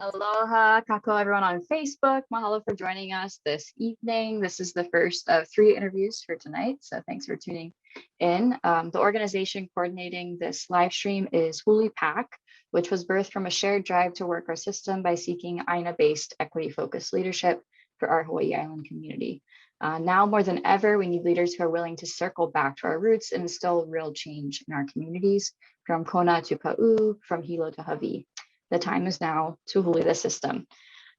Aloha, kako everyone on Facebook. Mahalo for joining us this evening. This is the first of 3 interviews for tonight, so thanks for tuning in. The organization coordinating this live stream is HULI PAC, which was birthed from a shared drive to work our system by seeking āina-based equity-focused leadership for our Hawai'i Island community. Now more than ever, we need leaders who are willing to circle back to our roots and instill real change in our communities, from Kona to Ka'u, from Hilo to Hawaii. The time is now to HULI the system.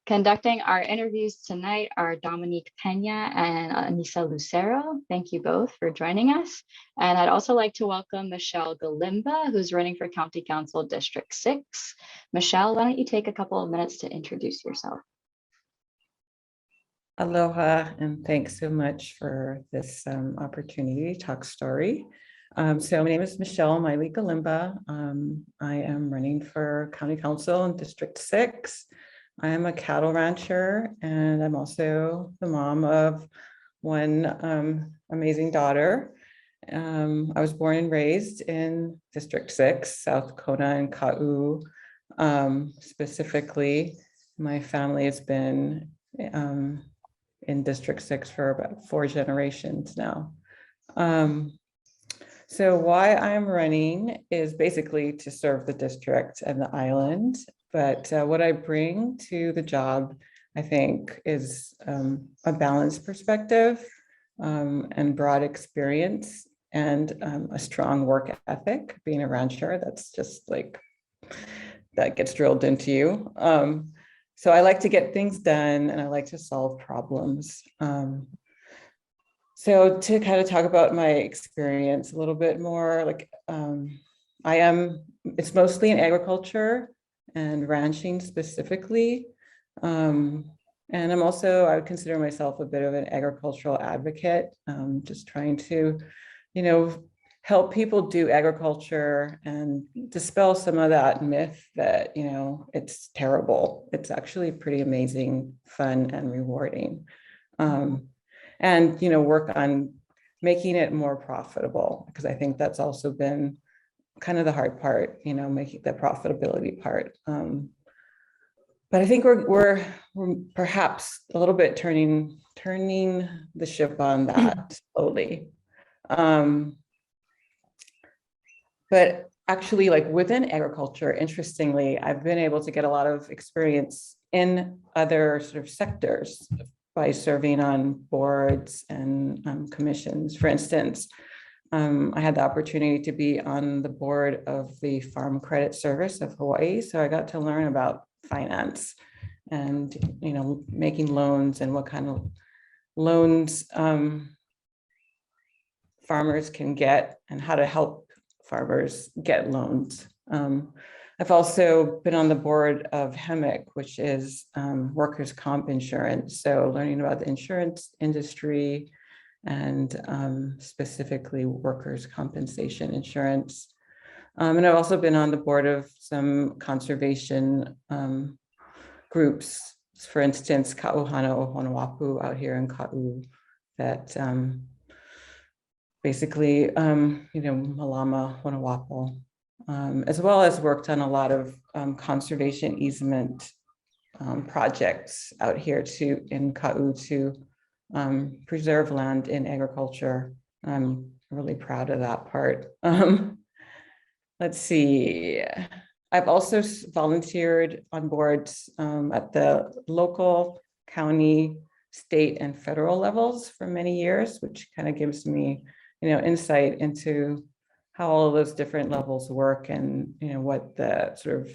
Conducting our interviews tonight are Dominique Pena and Anissa Lucero. Thank you both for joining us. And I'd also like to welcome Michelle Galimba, who's running for County Council District 6. Michelle, why don't you take a couple of minutes to introduce yourself? Aloha, and thanks so much for this opportunity to talk story. So my name is Michelle Miley Galimba. I am running for County Council in District 6. I am a cattle rancher, and I'm also the mom of one amazing daughter. I was born and raised in District 6, South Kona and Ka'u. Specifically, my family has been in District 6 for about 4 generations now. So why I'm running is basically to serve the district and the island, but what I bring to the job, I think, is a balanced perspective and broad experience and a strong work ethic. Being a rancher, that's just like, that gets drilled into you. So I like to get things done and I like to solve problems. So to kind of talk about my experience a little bit more, like it's mostly in agriculture and ranching specifically. And I'm also, I would consider myself a bit of an agricultural advocate, just trying to, help people do agriculture and dispel some of that myth that, it's terrible. It's actually pretty amazing, fun, and rewarding. And work on making it more profitable, because I think that's also been kind of the hard part, making the profitability part. But I think we're perhaps a little bit turning the ship on that slowly. But actually, like within agriculture, interestingly, I've been able to get a lot of experience in other sort of sectors by serving on boards and commissions. For instance, I had the opportunity to be on the board of the Farm Credit Service of Hawaii. So I got to learn about finance and, making loans and what kind of loans farmers can get and how to help farmers get loans. I've also been on the board of HEMIC, which is workers' comp insurance. So learning about the insurance industry and specifically workers' compensation insurance. And I've also been on the board of some conservation groups. For instance, Ka'uhana o Honuapu out here in Ka'u that basically, Malama Honuapu. As well as worked on a lot of conservation easement projects out here in Ka'u to preserve land in agriculture. I'm really proud of that part. Let's see. I've also volunteered on boards at the local, county, state, and federal levels for many years, which kind of gives me, insight into how all of those different levels work and what the sort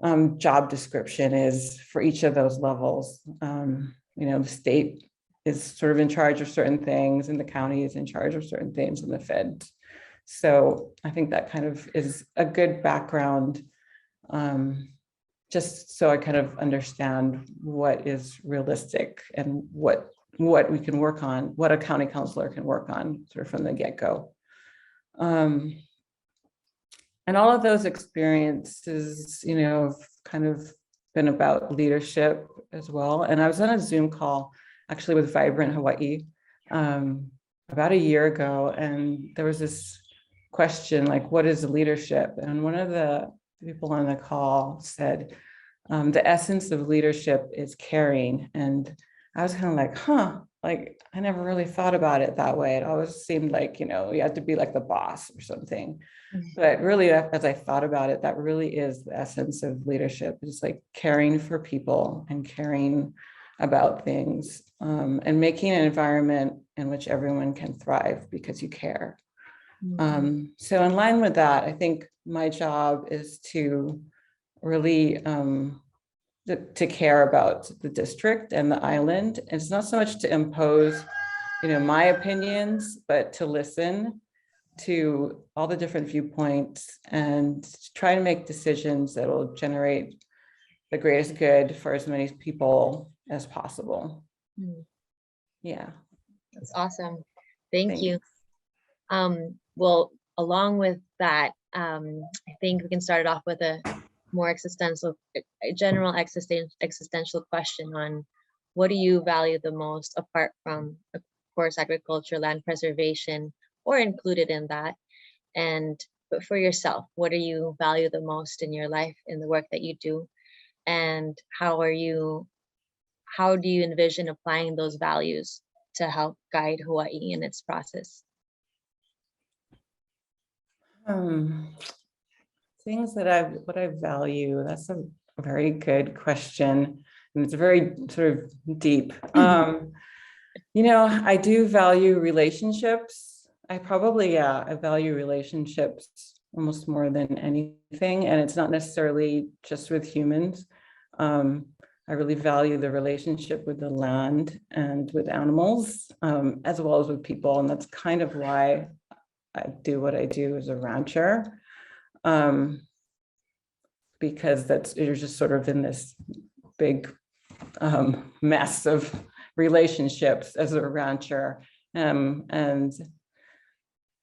of job description is for each of those levels. The state is sort of in charge of certain things and the county is in charge of certain things and the fed. So I think that kind of is a good background, just so I kind of understand what is realistic and what we can work on, what a county councilor can work on sort of from the get-go. And all of those experiences, have kind of been about leadership as well. And I was on a Zoom call actually with Vibrant Hawaii about a year ago. And there was this question, like, what is leadership? And one of the people on the call said, the essence of leadership is caring. And I was kind of like, like, I never really thought about it that way. It always seemed like, you have to be like the boss or something. But really, as I thought about it, that really is the essence of leadership. It's like caring for people and caring about things, and making an environment in which everyone can thrive because you care. So in line with that, I think my job is to really to care about the district and the island. And it's not so much to impose, my opinions, but to listen to all the different viewpoints and try to make decisions that will generate the greatest good for as many people as possible. Yeah. That's awesome. Thank Thanks. you. Well, along with that, I think we can start it off with a more a general existential question on what do you value the most, apart from, of course, agriculture, land preservation, or included in that. But for yourself, what do you value the most in your life, in the work that you do? And how do you envision applying those values to help guide Hawaii in its process? Things that what I value, that's a very good question. And it's very sort of deep. I do value relationships. I value relationships almost more than anything. And it's not necessarily just with humans. I really value the relationship with the land and with animals, as well as with people. And that's kind of why I do what I do as a rancher. Because you're just sort of in this big mess of relationships as a rancher. And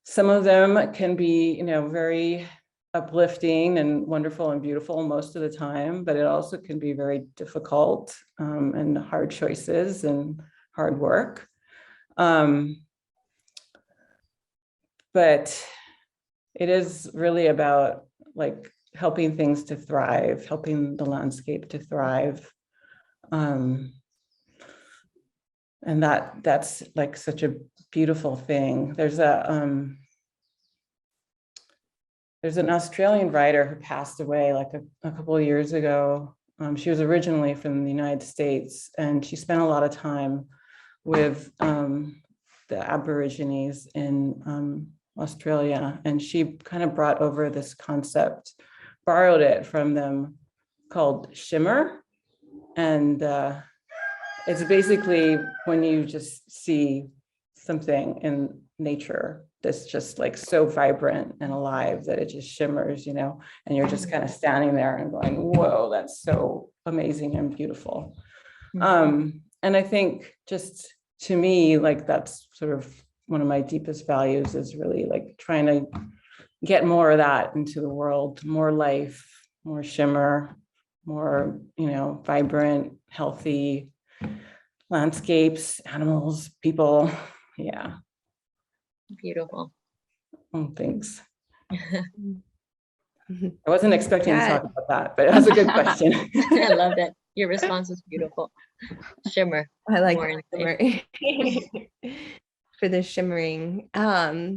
some of them can be, very uplifting and wonderful and beautiful most of the time, but it also can be very difficult, and hard choices and hard work. But it is really about like helping things to thrive, helping the landscape to thrive. And that's like such a beautiful thing. There's an Australian writer who passed away like a couple of years ago. She was originally from the United States, and she spent a lot of time with the Aborigines in Australia, and she kind of brought over this concept, borrowed it from them, called shimmer. And it's basically when you just see something in nature that's just like so vibrant and alive that it just shimmers, and you're just kind of standing there and going, whoa, that's so amazing and beautiful. And I think just to me, like that's sort of one of my deepest values, is really like trying to get more of that into the world, more life, more shimmer, more, vibrant, healthy landscapes, animals, people. Yeah. Beautiful. Oh, thanks. I wasn't expecting to talk about that, but it was a good question. I love that. Your response was beautiful. Shimmer. I like shimmer. For the shimmering.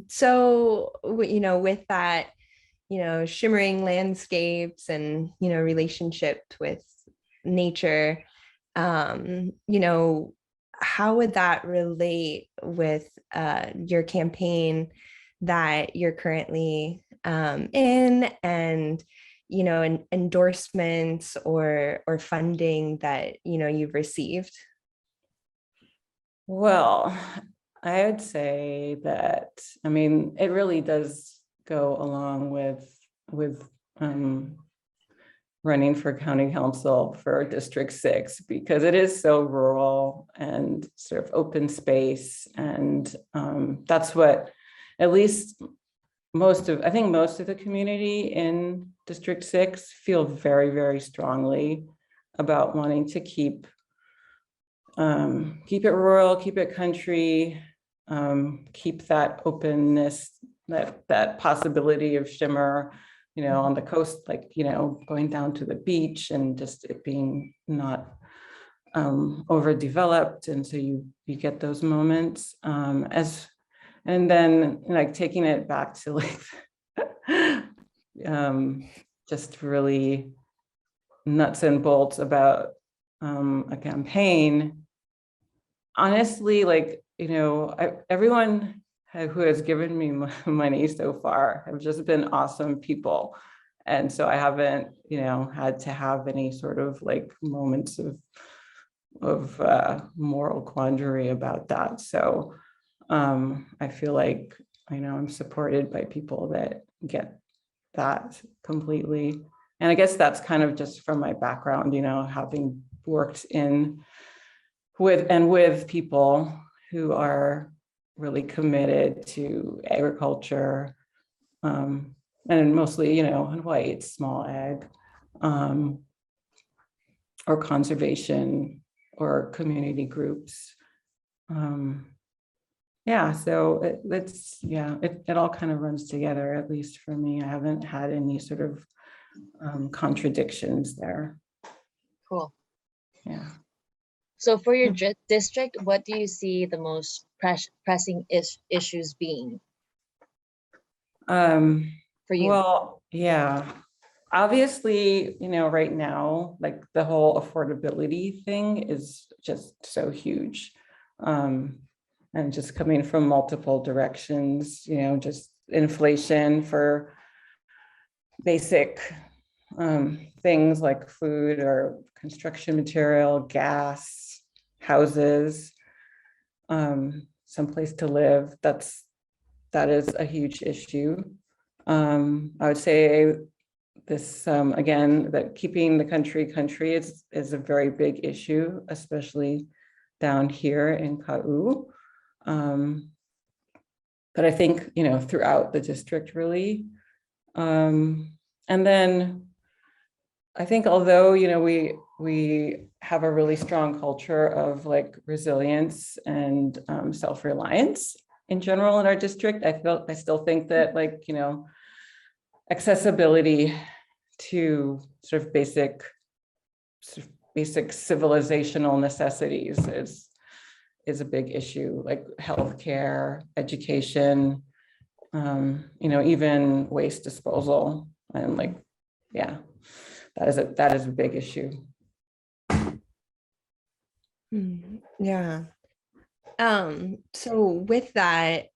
So, with that, shimmering landscapes and, relationship with nature, how would that relate with your campaign that you're currently in, and endorsements or funding that you've received? Well, I would say that, it really does go along with running for county council for District 6, because it is so rural and sort of open space. And that's what, at least most of the community in District 6 feel very, very strongly about wanting to keep it rural, keep it country, keep that openness, that possibility of shimmer, on the coast, like, going down to the beach and just it being not overdeveloped. And so you get those moments and then like taking it back to like just really nuts and bolts about a campaign. Honestly, like, everyone who has given me money so far have just been awesome people. And so I haven't, had to have any sort of like moments of moral quandary about that. So I feel like, I'm supported by people that get that completely. And I guess that's kind of just from my background, having worked with people who are really committed to agriculture, and mostly, in Hawaii, it's small ag, or conservation or community groups. So it all kind of runs together, at least for me. I haven't had any sort of contradictions there. Cool. Yeah. So for your district, what do you see the most pressing issues being for you? Well, yeah, obviously, right now, like the whole affordability thing is just so huge. And just coming from multiple directions, just inflation for basic things like food or construction material, gas, houses, someplace to live. That is a huge issue. I would say this, again, that keeping the country is a very big issue, especially down here in Ka'u. But I think, throughout the district, really. And then I think although, we have a really strong culture of like resilience and self-reliance in general in our district, I still think that like, accessibility to sort of basic civilizational necessities is a big issue, like healthcare, education, even waste disposal, and like, yeah, that is a big issue. Yeah. So with that,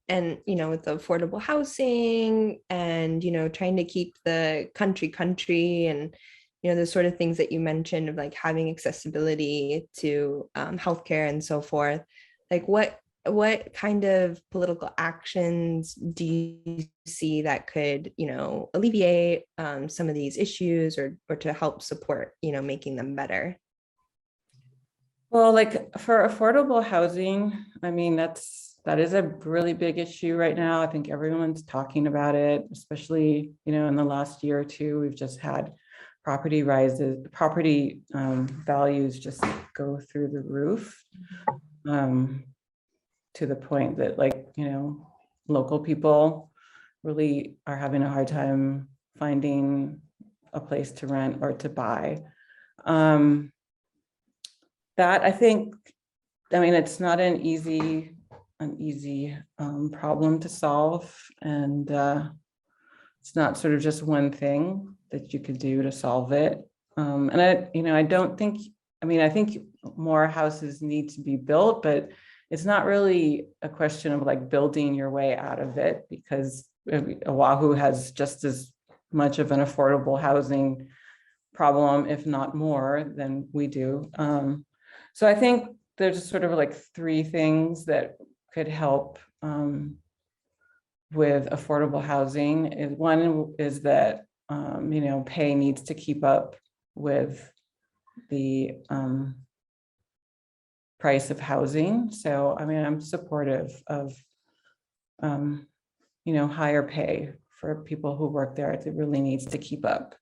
and with the affordable housing and trying to keep the country and the sort of things that you mentioned of like having accessibility to healthcare and so forth, like what kind of political actions do you see that could alleviate some of these issues or to help support making them better? Well, like for affordable housing, I mean, that is a really big issue right now. I think everyone's talking about it, especially, in the last year or two, we've just had property values just go through the roof, to the point that like, local people really are having a hard time finding a place to rent or to buy. That I think, it's not an easy problem to solve, and it's not sort of just one thing that you could do to solve it. And I don't think, I think more houses need to be built, but it's not really a question of like building your way out of it, because Oahu has just as much of an affordable housing problem, if not more, than we do. So I think there's sort of like three things that could help with affordable housing. One is that pay needs to keep up with the price of housing. So I'm supportive of higher pay for people who work there. It really needs to keep up.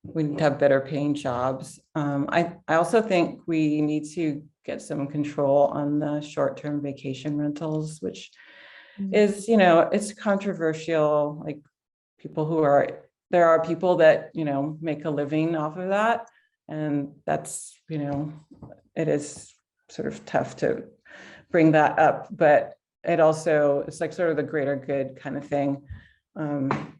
We need to have better paying jobs. I also think we need to get some control on the short-term vacation rentals, which is, it's controversial. Like people who are there are people that, make a living off of that. And that's, it is sort of tough to bring that up, but it's like sort of the greater good kind of thing.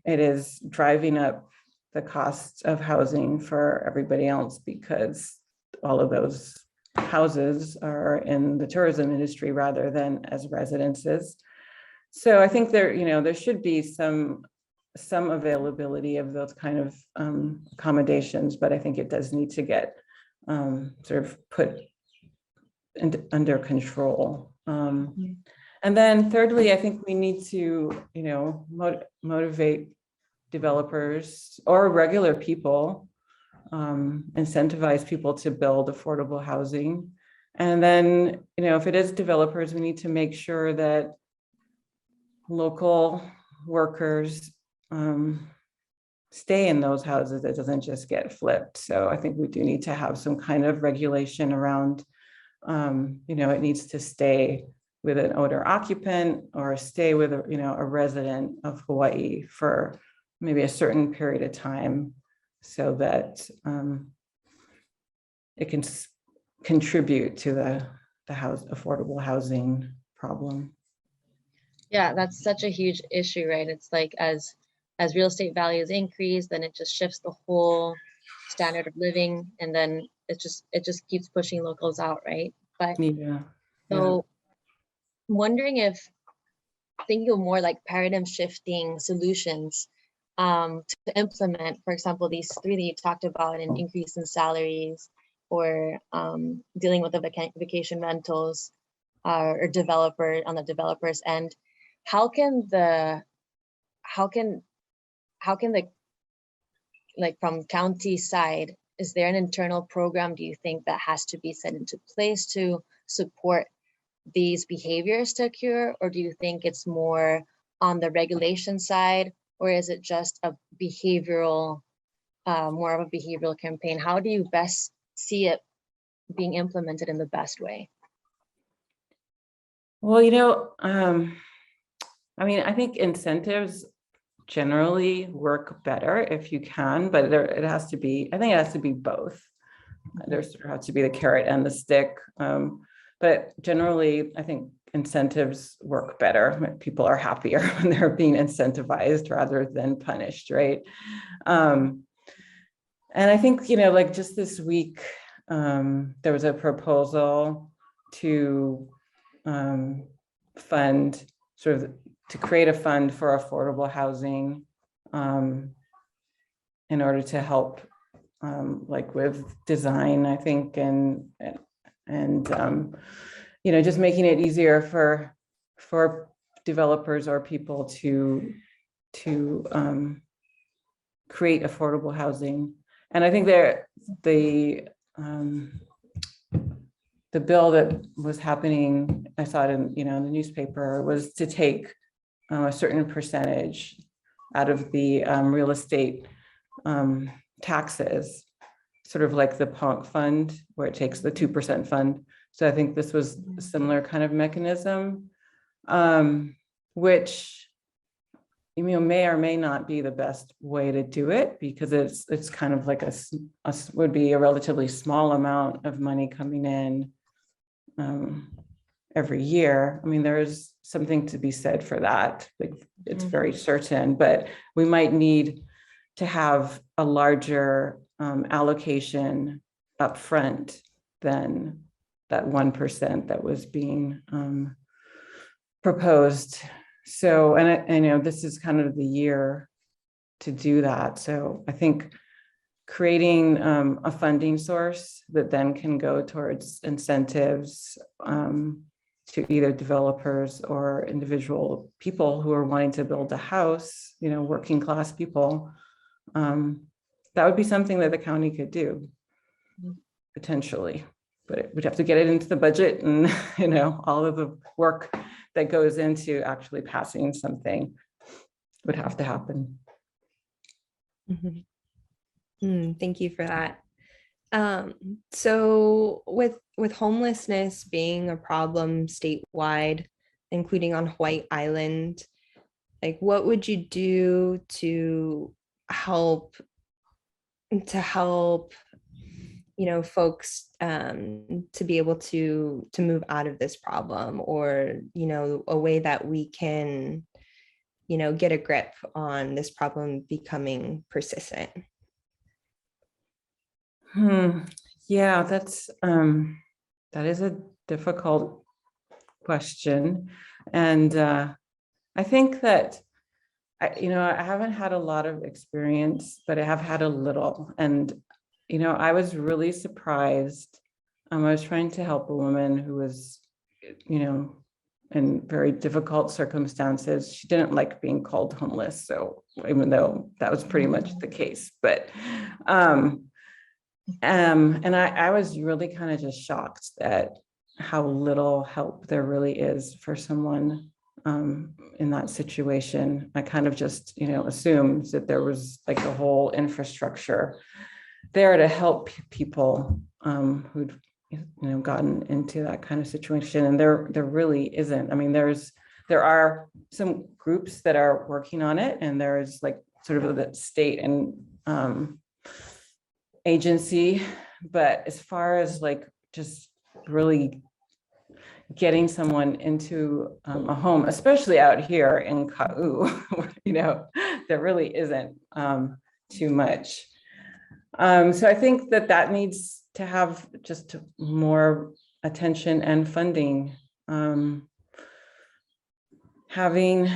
It is driving up the cost of housing for everybody else because all of those houses are in the tourism industry rather than as residences. So I think there should be some availability of those kind of accommodations, but I think it does need to get sort of put under control. And then thirdly, I think we need to, motivate developers or regular people, incentivize people to build affordable housing. And then, if it is developers, we need to make sure that local workers stay in those houses. It doesn't just get flipped. So I think we do need to have some kind of regulation around, it needs to stay with an owner occupant or stay with a resident of Hawaii for maybe a certain period of time so that it can contribute to the affordable housing problem. Yeah, that's such a huge issue, right? It's like as real estate values increase, then it just shifts the whole standard of living, and then it just keeps pushing locals out, right? But yeah. So I'm wondering if thinking of more like paradigm shifting solutions to implement, for example, these three that you talked about, an increase in salaries or dealing with the vacation rentals or developer on the developers end. How can the like from county side, is there an internal program, do you think, that has to be set into place to support these behaviors to occur? Or do you think it's more on the regulation side, or is it just a behavioral, more of a behavioral campaign? How do you best see it being implemented in the best way? Well, I think incentives generally work better if you can, but I think it has to be both. There sort of has to be the carrot and the stick. But generally, I think incentives work better. People are happier when they're being incentivized rather than punished, right? And I think, like just this week, there was a proposal to create a fund for affordable housing in order to help like with design, I think, and just making it easier for developers or people to create affordable housing. And I think the bill that was happening, I saw it in the newspaper, was to take a certain percentage out of the real estate taxes, sort of like the PONC fund, where it takes the 2% fund. So I think this was a similar kind of mechanism, which may or may not be the best way to do it, because it's kind of like would be a relatively small amount of money coming in every year. There is something to be said for that. Like, it's very certain, but we might need to have a larger allocation upfront than that 1% that was being proposed. So, and this is kind of the year to do that. So I think creating a funding source that then can go towards incentives to either developers or individual people who are wanting to build a house, working class people, that would be something that the county could do potentially, but we'd have to get it into the budget and, all of the work that goes into actually passing something would have to happen. Thank you for that. So with homelessness being a problem statewide, including on Hawai'i Island, like what would you do to help folks to be able to move out of this problem, or a way that we can get a grip on this problem becoming persistent? Yeah, that is a difficult question. And I think that I haven't had a lot of experience, but I have had a little. And I was really surprised. I was trying to help a woman who was in very difficult circumstances. She didn't like being called homeless, so even though that was pretty much the case, but and I was really kind of just shocked at how little help there really is for someone in that situation. I kind of just, assumed that there was like a whole infrastructure there to help people who'd, gotten into that kind of situation. And there really isn't. I mean, there are some groups that are working on it, and there's like sort of the state and agency, but as far as like just really getting someone into a home, especially out here in Ka'u, there really isn't too much. So I think that needs to have just more attention and funding. Having,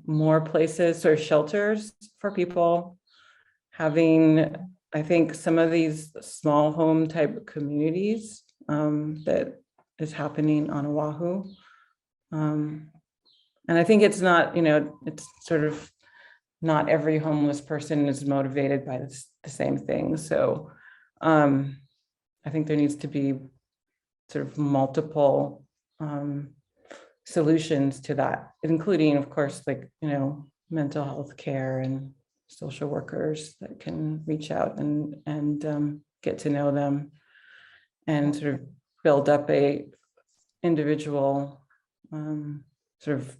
more places or shelters for people. Having, I think, some of these small home type communities that is happening on Oahu. And I think it's not, it's sort of not every homeless person is motivated by the same thing. So I think there needs to be sort of multiple solutions to that, including, of course, like, mental health care and social workers that can reach out and get to know them and sort of build up a individual sort of,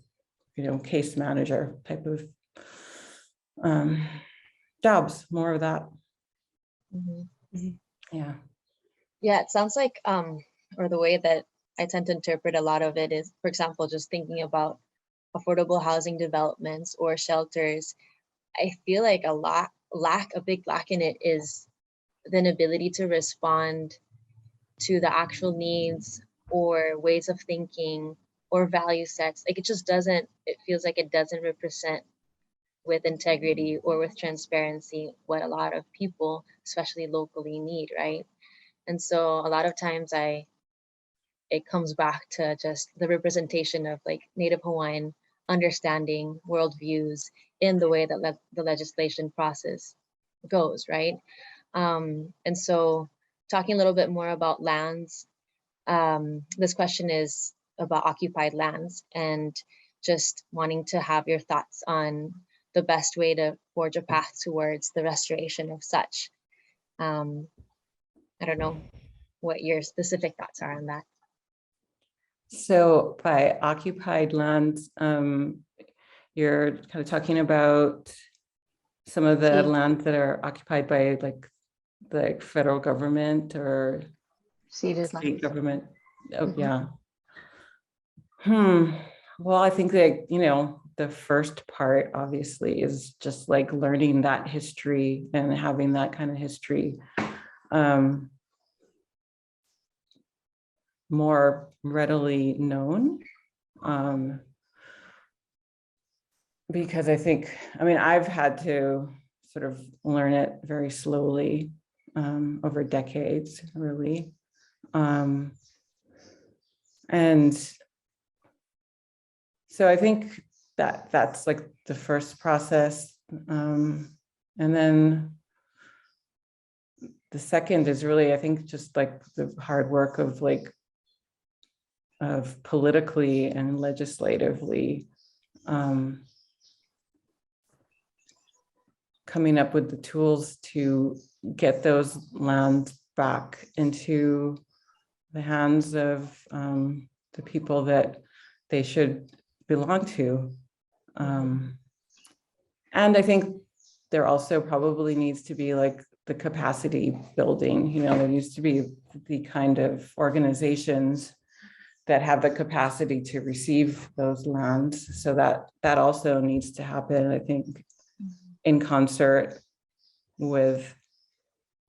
case manager type of jobs, more of that. Yeah. Yeah, it sounds like, or the way that I tend to interpret a lot of it is, for example, just thinking about affordable housing developments or shelters. I feel like a big lack in it is the inability to respond to the actual needs or ways of thinking or value sets. Like it feels like it doesn't represent with integrity or with transparency what a lot of people, especially locally, need, right? And so a lot of times it comes back to just the representation of like Native Hawaiian understanding, worldviews in the way that the legislation process goes, right? And so talking a little bit more about lands, this question is about occupied lands and just wanting to have your thoughts on the best way to forge a path towards the restoration of such. I don't know what your specific thoughts are on that. So by occupied lands, you're kind of talking about some of the lands that are occupied by like the federal government or Ceded state lands. government. Oh, yeah. Well, I think that, the first part obviously is just like learning that history and having that kind of history more readily known. Because I think, I've had to sort of learn it very slowly over decades, really. And so I think that's like the first process. And then the second is really, I think, just like the hard work of politically and legislatively coming up with the tools to get those lands back into the hands of the people that they should belong to. And I think there also probably needs to be like the capacity building, you know, there needs to be the kind of organizations that have the capacity to receive those lands. So that also needs to happen, I think, in concert with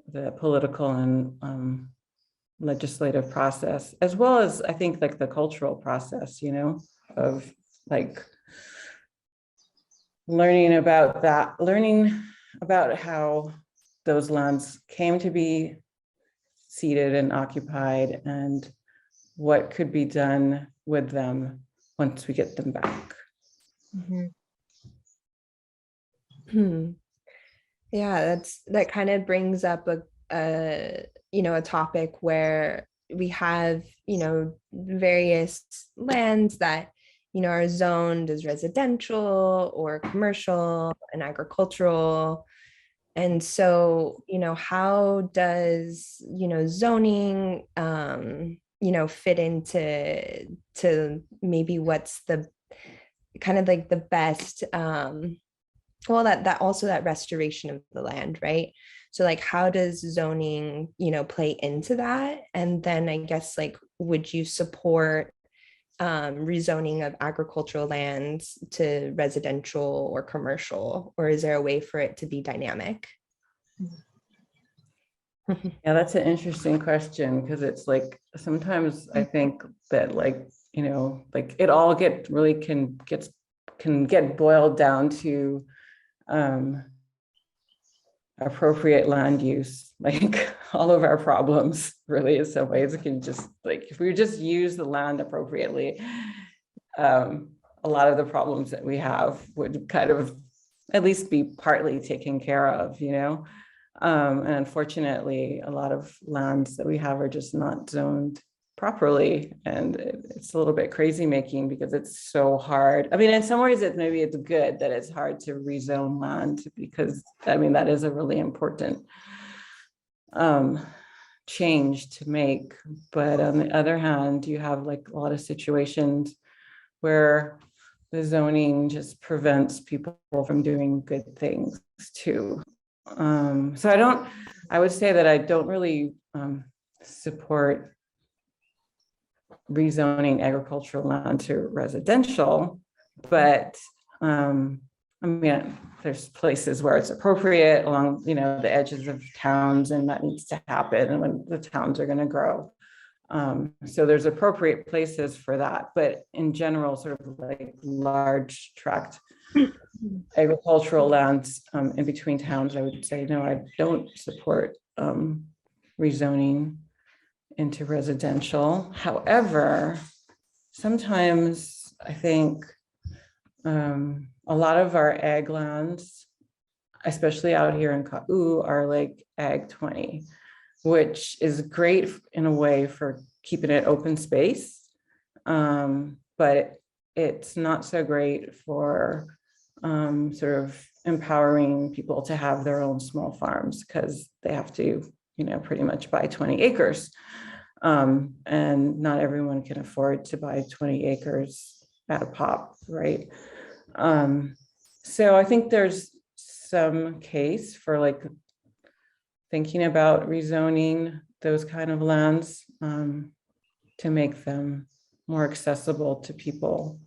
the political and legislative process, as well as I think like the cultural process, you know, of like learning about how those lands came to be ceded and occupied and what could be done with them once we get them back. Yeah, that kind of brings up a topic where we have, various lands that, are zoned as residential or commercial and agricultural. And so, how does, zoning, fit into maybe what's the kind of like the best, well, that also that restoration of the land, right? So like, how does zoning, play into that? And then I guess like, would you support rezoning of agricultural lands to residential or commercial, or is there a way for it to be dynamic? Yeah, that's an interesting question, because it's like sometimes I think that like, like it all can get boiled down to appropriate land use. Like all of our problems really in some ways can just like, if we just use the land appropriately, a lot of the problems that we have would kind of at least be partly taken care of, and unfortunately a lot of lands that we have are just not zoned properly, and it's a little bit crazy making because it's so hard. I mean, in some ways maybe it's good that it's hard to rezone land, because I mean that is a really important change to make. But on the other hand, you have like a lot of situations where the zoning just prevents people from doing good things too. So I would say that I don't really support rezoning agricultural land to residential, but I mean, there's places where it's appropriate along, the edges of towns, and that needs to happen, and when the towns are going to grow. So there's appropriate places for that, but in general, sort of like large tract agricultural lands in between towns, I would say, no, I don't support rezoning into residential. However, sometimes I think a lot of our ag lands, especially out here in Ka'u, are like ag 20, which is great in a way for keeping it open space, but it's not so great for sort of empowering people to have their own small farms, because they have to, pretty much buy 20 acres. And not everyone can afford to buy 20 acres at a pop, right? So I think there's some case for like thinking about rezoning those kind of lands to make them more accessible to people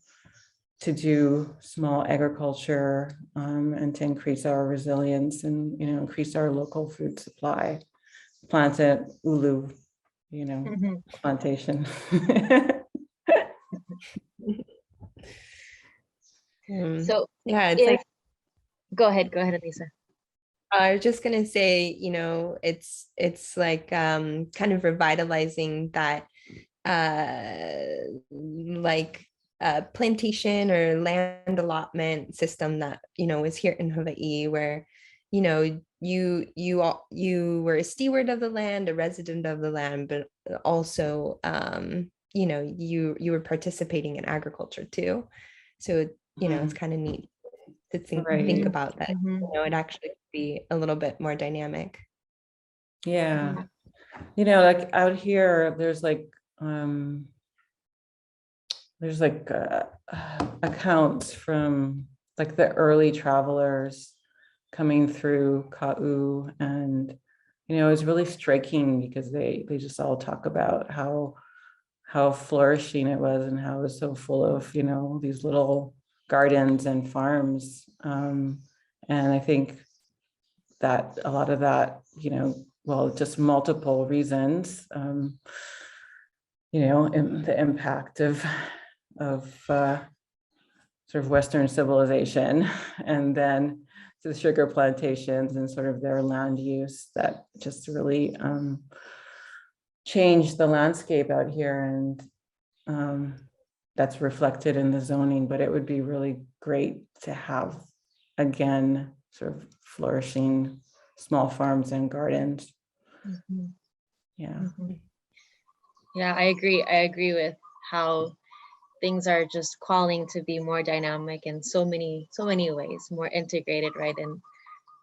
to do small agriculture, and to increase our resilience and, increase our local food supply. Plant at Ulu, plantation. So yeah, it's like, go ahead, Lisa. I was just gonna say, it's like kind of revitalizing that like plantation or land allotment system that is here in Hawaii, where you were a steward of the land, a resident of the land, but also you were participating in agriculture too. So it's kind of neat to think about that. It actually could be a little bit more dynamic. Yeah, like out here, there's like accounts from like the early travelers coming through Ka'u, and it was really striking because they just all talk about how flourishing it was and how it was so full of these little gardens and farms, and I think that a lot of that well, just multiple reasons, and the impact of sort of Western civilization, and then the sugar plantations and sort of their land use that just really changed the landscape out here, and that's reflected in the zoning. But it would be really great to have, again, sort of flourishing small farms and gardens. Mhm. Yeah. Mhm. Yeah, I agree. I agree with how things are just calling to be more dynamic in so many ways, more integrated, right? And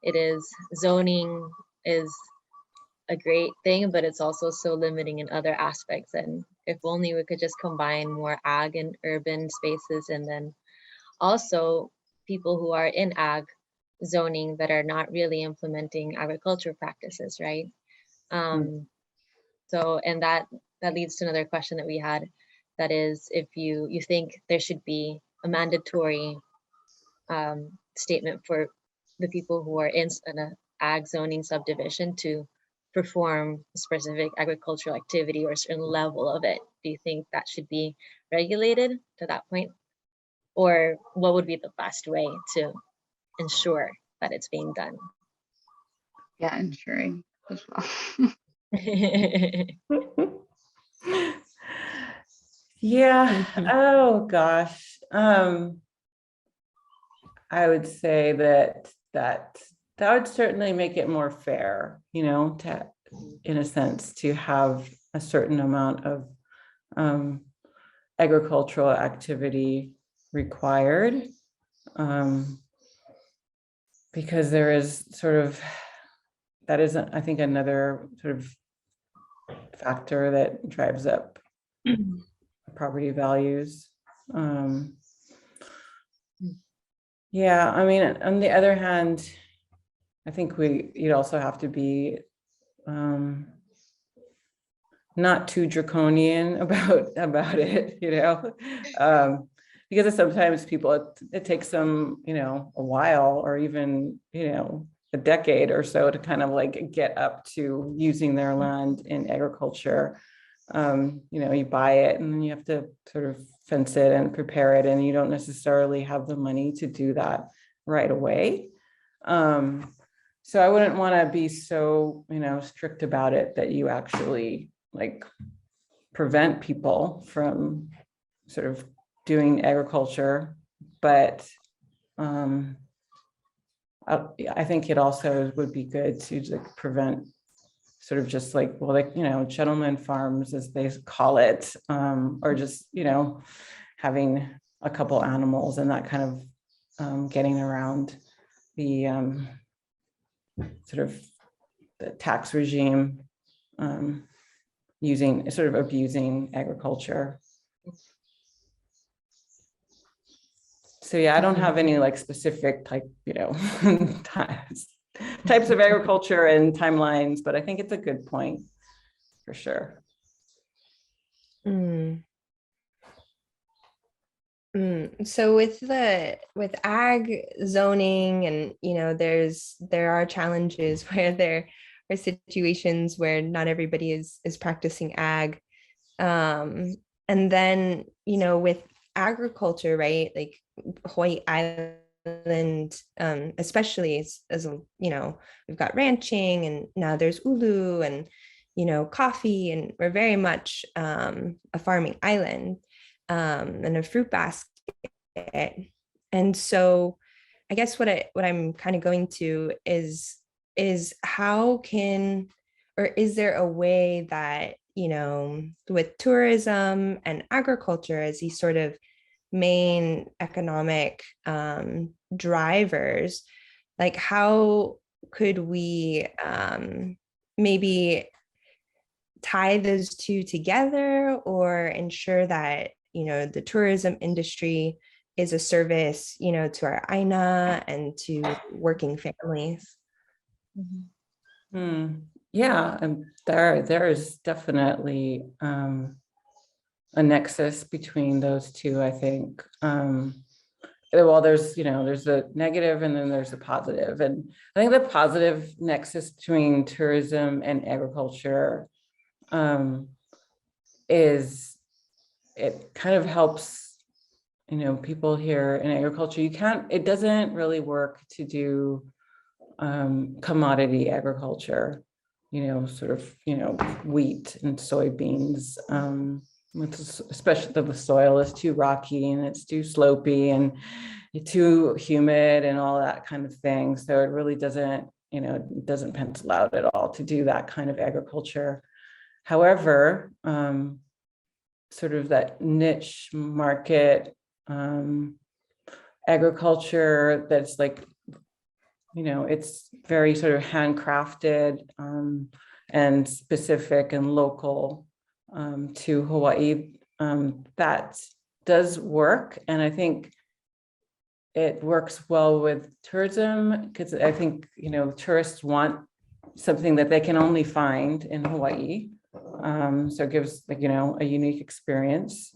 it is, zoning is a great thing, but it's also so limiting in other aspects. And if only we could just combine more ag and urban spaces, and then also people who are in ag zoning that are not really implementing agriculture practices, right? So, and that leads to another question that we had, that is, if you think there should be a mandatory statement for the people who are in an ag zoning subdivision to perform a specific agricultural activity or a certain level of it, do you think that should be regulated to that point? Or what would be the best way to ensure that it's being done? Yeah, ensuring as well. Yeah. Mhm. Oh gosh. I would say that would certainly make it more fair, to, in a sense, to have a certain amount of agricultural activity required, because there is sort of, that is, I think, another sort of factor that drives up property values. Yeah, I mean, on the other hand, I think you'd also have to be not too draconian about it, because sometimes people, it takes them, a while, or even, a decade or so to kind of like get up to using their land in agriculture. You buy it and then you have to sort of fence it and prepare it, and you don't necessarily have the money to do that right away. So I wouldn't want to be so, strict about it that you actually like prevent people from sort of doing agriculture. But I think it also would be good to like prevent sort of just like, well, like, gentleman farms, as they call it, or just, having a couple animals and that kind of getting around the sort of the tax regime, sort of abusing agriculture. So yeah, I don't have any like specific type, types of agriculture and timelines, but I think it's a good point for sure. So with ag zoning, and there are challenges where there are situations where not everybody is practicing ag, and then with agriculture, right, like Hawai'i Island, especially as we've got ranching, and now there's ulu, and coffee, and we're very much a farming island, and a fruit basket. And so I guess what I'm kind of going to is how can, or is there a way that with tourism and agriculture as these sort of main economic drivers, like how could we maybe tie those two together, or ensure that the tourism industry is a service, you know, to our āina and to working families. Yeah, and there is definitely a nexus between those two, I think. Well, there's the negative and then there's the positive. And I think the positive nexus between tourism and agriculture is it kind of helps, people here in agriculture. It doesn't really work to do commodity agriculture, sort of, wheat and soybeans, especially the soil is too rocky and it's too slopey and too humid and all that kind of thing. So it really doesn't, it doesn't pencil out at all to do that kind of agriculture. However, sort of that niche market agriculture that's like, it's very sort of handcrafted and specific and local to Hawaii. That does work. And I think it works well with tourism because I think, tourists want something that they can only find in Hawaii. So it gives like, a unique experience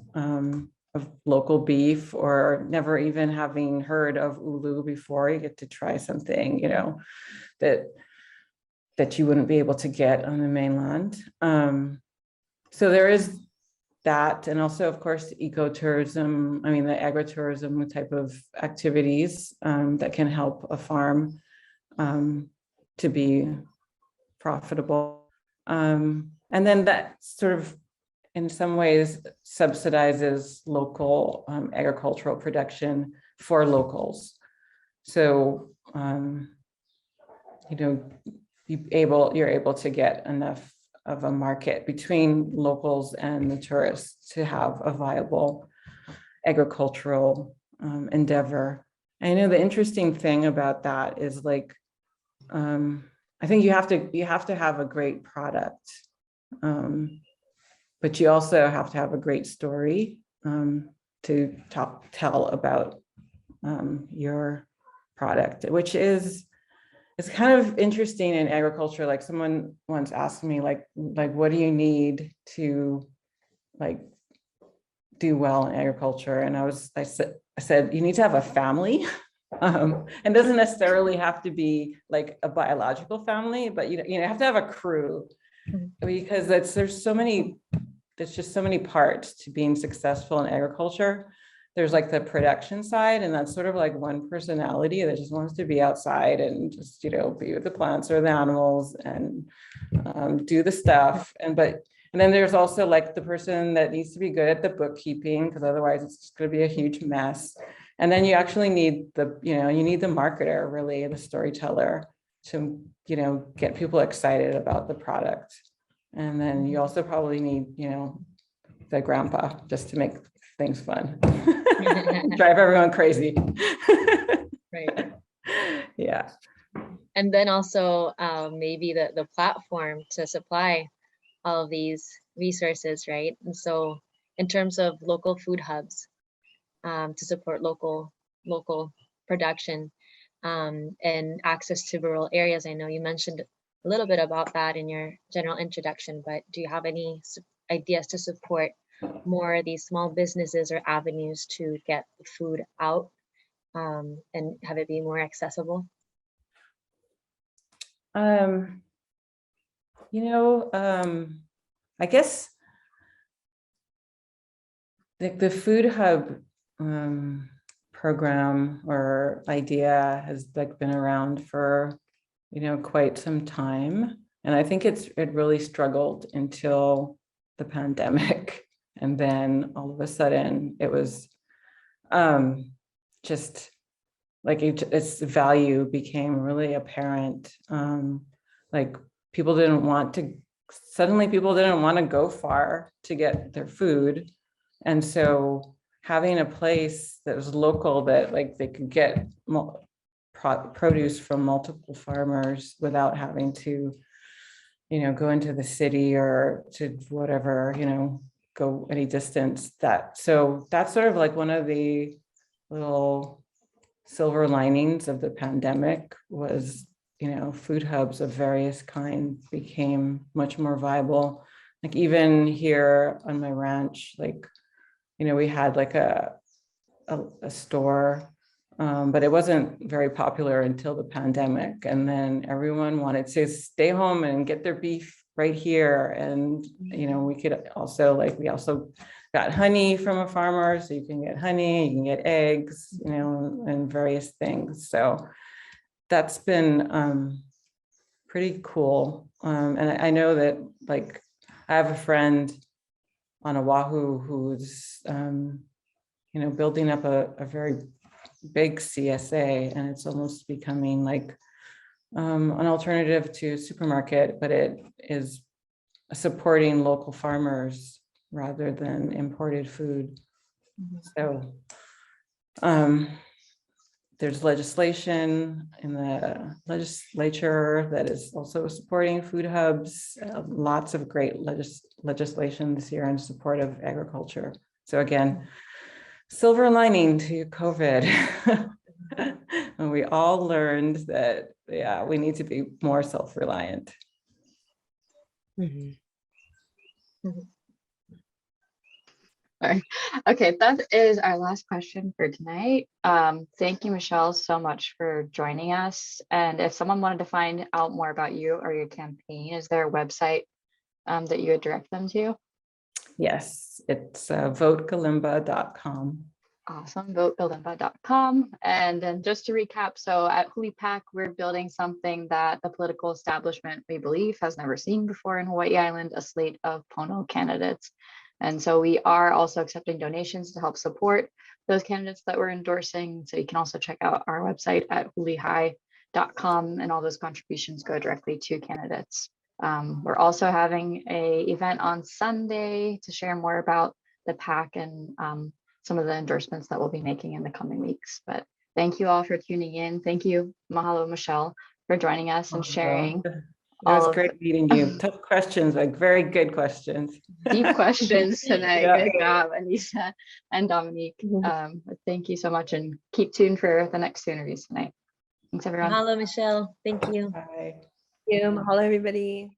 of local beef, or never even having heard of ulu before. You get to try something, that you wouldn't be able to get on the mainland. So there is that, and also, of course, ecotourism. I mean, the agritourism type of activities that can help a farm to be profitable. And then that sort of, in some ways, subsidizes local agricultural production for locals. So, you're able to get enough of a market between locals and the tourists to have a viable agricultural endeavor. I know the interesting thing about that is like, I think you have to have a great product. But you also have to have a great story to tell about your product, which is, it's kind of interesting in agriculture. Like someone once asked me, like, what do you need to like do well in agriculture? And I said, you need to have a family. And doesn't necessarily have to be like a biological family, but you have to have a crew, because there's just so many parts to being successful in agriculture. There's like the production side, and that's sort of like one personality that just wants to be outside and just, be with the plants or the animals and do the stuff. And then there's also like the person that needs to be good at the bookkeeping, because otherwise it's just going to be a huge mess. And then you actually need you need the marketer, really, the storyteller, to, get people excited about the product. And then you also probably need, the grandpa, just to make things fun. Drive everyone crazy. Right. Yeah. And then also maybe the platform to supply all of these resources, right? And so in terms of local food hubs, to support local production and access to rural areas. I know you mentioned a little bit about that in your general introduction, but do you have any ideas to support more of these small businesses or avenues to get the food out and have it be more accessible? I guess the food hub program or idea has like been around for quite some time, and I think it really struggled until the pandemic, and then all of a sudden it was just like its value became really apparent. Like people didn't want to go far to get their food, and so having a place that was local, that like they could get produce from multiple farmers without having to, go into the city or to whatever, go any distance. So that's sort of like one of the little silver linings of the pandemic was, food hubs of various kinds became much more viable. Like even here on my ranch, we had like a store, but it wasn't very popular until the pandemic. And then everyone wanted to stay home and get their beef right here. And, we could also we also got honey from a farmer. So you can get honey, you can get eggs, and various things. So that's been pretty cool. And I know that I have a friend on Oahu who's, building up a very big CSA, and it's almost becoming like an alternative to supermarket, but it is supporting local farmers rather than imported food. So there's legislation in the legislature that is also supporting food hubs. Lots of great legislation this year in support of agriculture. So again, silver lining to COVID. And we all learned that, we need to be more self-reliant. Okay, that is our last question for tonight. Thank you, Michelle, so much for joining us. And if someone wanted to find out more about you or your campaign, is there a website that you would direct them to? Yes, it's votegalimba.com. Awesome, votegalimba.com. And then just to recap, so at HULI PAC, we're building something that the political establishment, we believe, has never seen before in Hawai'i Island, a slate of Pono candidates. And so we are also accepting donations to help support those candidates that we're endorsing. So you can also check out our website at hulihigh.com, and all those contributions go directly to candidates. We're also having an event on Sunday to share more about the PAC and some of the endorsements that we'll be making in the coming weeks. But thank you all for tuning in. Thank you, mahalo, Michelle, for joining us and sharing. It was great meeting you. Tough questions, very good questions. Deep questions tonight. Yeah. Good job, Anissa and Dominique. Thank you so much, and keep tuned for the next two interviews tonight. Thanks, everyone. Mahalo, Michelle. Thank you. Bye. Thank you. Mahalo, everybody.